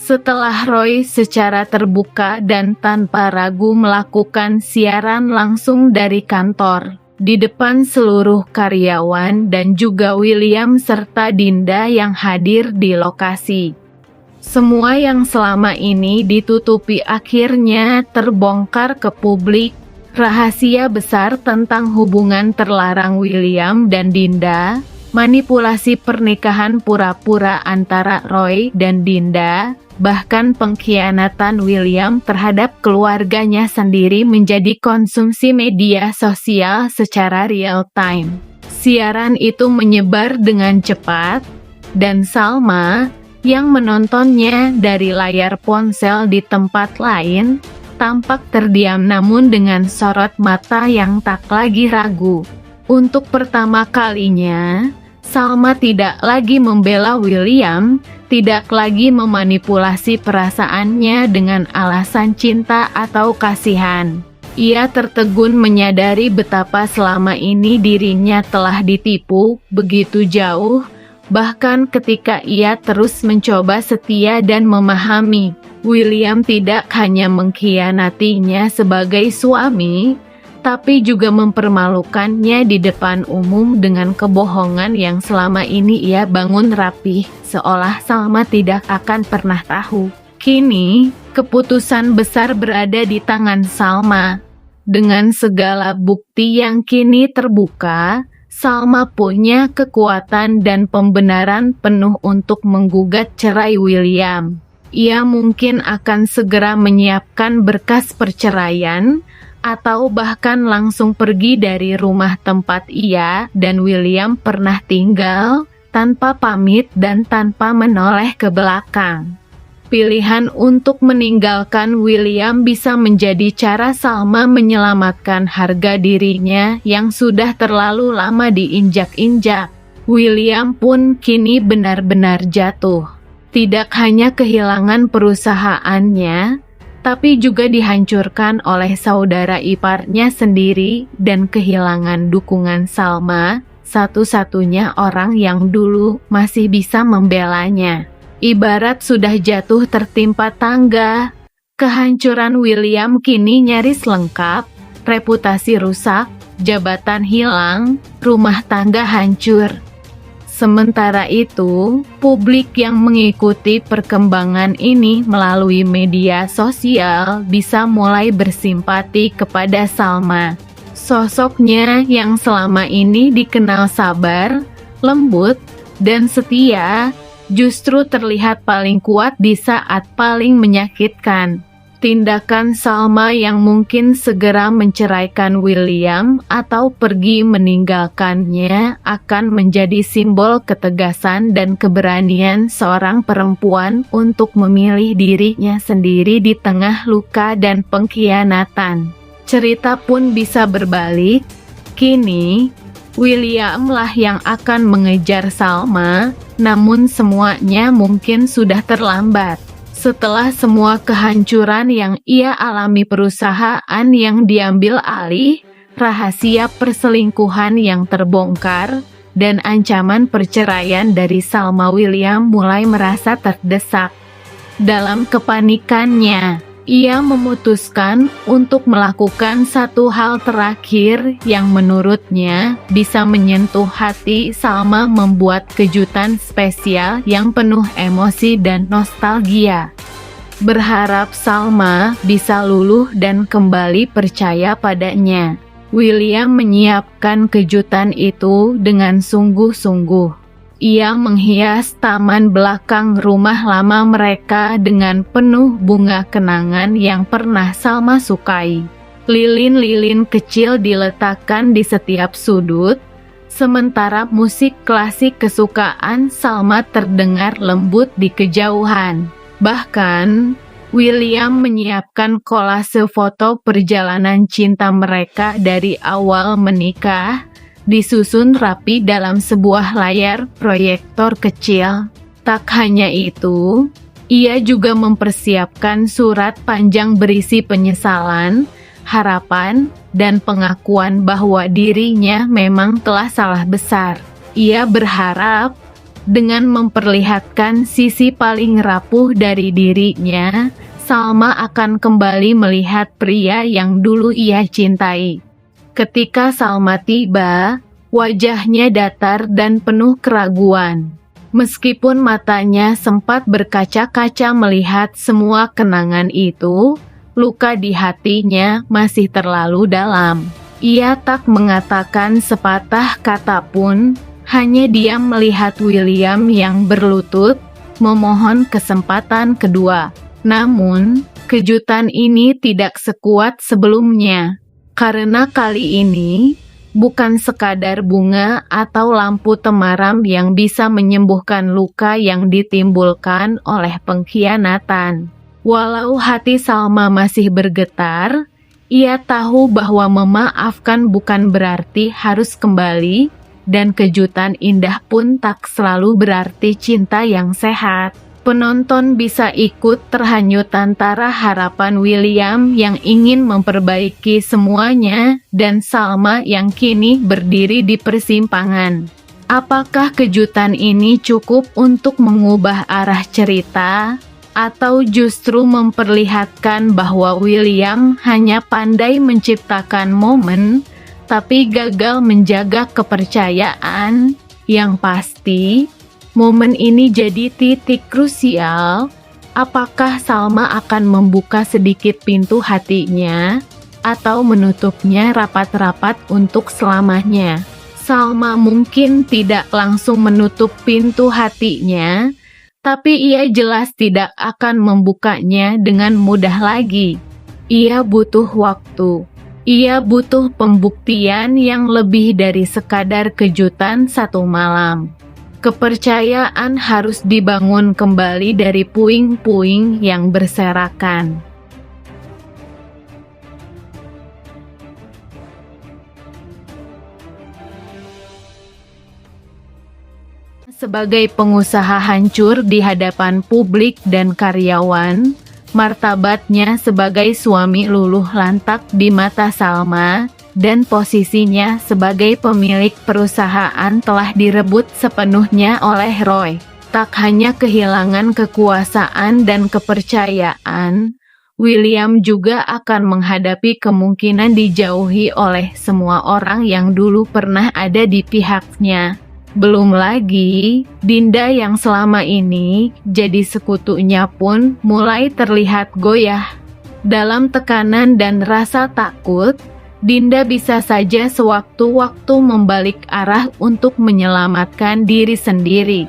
Setelah Roy secara terbuka dan tanpa ragu melakukan siaran langsung dari kantor, di depan seluruh karyawan dan juga William serta Dinda yang hadir di lokasi. Semua yang selama ini ditutupi akhirnya terbongkar ke publik. Rahasia besar tentang hubungan terlarang William dan Dinda, manipulasi pernikahan pura-pura antara Roy dan Dinda, bahkan pengkhianatan William terhadap keluarganya sendiri menjadi konsumsi media sosial secara real time. Siaran itu menyebar dengan cepat, dan Salma, yang menontonnya dari layar ponsel di tempat lain, tampak terdiam namun dengan sorot mata yang tak lagi ragu. Untuk pertama kalinya, Salma tidak lagi membela William, tidak lagi memanipulasi perasaannya dengan alasan cinta atau kasihan. Ia tertegun menyadari betapa selama ini dirinya telah ditipu begitu jauh, bahkan ketika ia terus mencoba setia dan memahami, William tidak hanya mengkhianatinya sebagai suami, tapi juga mempermalukannya di depan umum dengan kebohongan yang selama ini ia bangun rapih, seolah Salma tidak akan pernah tahu. Kini, keputusan besar berada di tangan Salma. Dengan segala bukti yang kini terbuka, Salma punya kekuatan dan pembenaran penuh untuk menggugat cerai William. Ia mungkin akan segera menyiapkan berkas perceraian, atau bahkan langsung pergi dari rumah tempat ia dan William pernah tinggal, tanpa pamit dan tanpa menoleh ke belakang. Pilihan untuk meninggalkan William bisa menjadi cara Salma menyelamatkan harga dirinya yang sudah terlalu lama diinjak-injak. William pun kini benar-benar jatuh. Tidak hanya kehilangan perusahaannya, tapi juga dihancurkan oleh saudara iparnya sendiri dan kehilangan dukungan Salma, satu-satunya orang yang dulu masih bisa membelanya. Ibarat sudah jatuh tertimpa tangga, kehancuran William kini nyaris lengkap, reputasi rusak, jabatan hilang, rumah tangga hancur. Sementara itu, publik yang mengikuti perkembangan ini melalui media sosial bisa mulai bersimpati kepada Salma. Sosoknya yang selama ini dikenal sabar, lembut, dan setia, justru terlihat paling kuat di saat paling menyakitkan. Tindakan Salma yang mungkin segera menceraikan William atau pergi meninggalkannya akan menjadi simbol ketegasan dan keberanian seorang perempuan untuk memilih dirinya sendiri di tengah luka dan pengkhianatan. Cerita pun bisa berbalik. Kini, William lah yang akan mengejar Salma, namun semuanya mungkin sudah terlambat. Setelah semua kehancuran yang ia alami, perusahaan yang diambil alih, rahasia perselingkuhan yang terbongkar, dan ancaman perceraian dari Salma, William mulai merasa terdesak. Dalam kepanikannya, ia memutuskan untuk melakukan satu hal terakhir yang menurutnya bisa menyentuh hati Salma, membuat kejutan spesial yang penuh emosi dan nostalgia. Berharap Salma bisa luluh dan kembali percaya padanya. William menyiapkan kejutan itu dengan sungguh-sungguh. Ia menghias taman belakang rumah lama mereka dengan penuh bunga kenangan yang pernah Salma sukai. Lilin-lilin kecil diletakkan di setiap sudut, sementara musik klasik kesukaan Salma terdengar lembut di kejauhan. Bahkan, William menyiapkan kolase foto perjalanan cinta mereka dari awal menikah, disusun rapi dalam sebuah layar proyektor kecil. Tak hanya itu, ia juga mempersiapkan surat panjang berisi penyesalan, harapan, dan pengakuan bahwa dirinya memang telah salah besar. Ia berharap Dengan memperlihatkan sisi paling rapuh dari dirinya, Salma akan kembali melihat pria yang dulu ia cintai. Ketika Salma tiba, wajahnya datar dan penuh keraguan. Meskipun matanya sempat berkaca-kaca melihat semua kenangan itu, luka di hatinya masih terlalu dalam. Ia tak mengatakan sepatah kata pun, hanya diam melihat William yang berlutut, memohon kesempatan kedua. Namun, kejutan ini tidak sekuat sebelumnya, karena kali ini bukan sekadar bunga atau lampu temaram yang bisa menyembuhkan luka yang ditimbulkan oleh pengkhianatan. Walau hati Salma masih bergetar, ia tahu bahwa memaafkan bukan berarti harus kembali, dan kejutan indah pun tak selalu berarti cinta yang sehat. Penonton bisa ikut terhanyut antara harapan William yang ingin memperbaiki semuanya dan Salma yang kini berdiri di persimpangan. Apakah kejutan ini cukup untuk mengubah arah cerita, atau justru memperlihatkan bahwa William hanya pandai menciptakan momen, tapi gagal menjaga kepercayaan? Yang pasti, momen ini jadi titik krusial. Apakah Salma akan membuka sedikit pintu hatinya, atau menutupnya rapat-rapat untuk selamanya? Salma mungkin tidak langsung menutup pintu hatinya, tapi ia jelas tidak akan membukanya dengan mudah lagi. Ia butuh waktu. Ia butuh pembuktian yang lebih dari sekadar kejutan satu malam. Kepercayaan harus dibangun kembali dari puing-puing yang berserakan. Sebagai pengusaha hancur di hadapan publik dan karyawan, martabatnya sebagai suami luluh lantak di mata Salma, dan posisinya sebagai pemilik perusahaan telah direbut sepenuhnya oleh Roy. Tak hanya kehilangan kekuasaan dan kepercayaan, William juga akan menghadapi kemungkinan dijauhi oleh semua orang yang dulu pernah ada di pihaknya. Belum lagi, Dinda yang selama ini jadi sekutunya pun mulai terlihat goyah. Dalam tekanan dan rasa takut, Dinda bisa saja sewaktu-waktu membalik arah untuk menyelamatkan diri sendiri.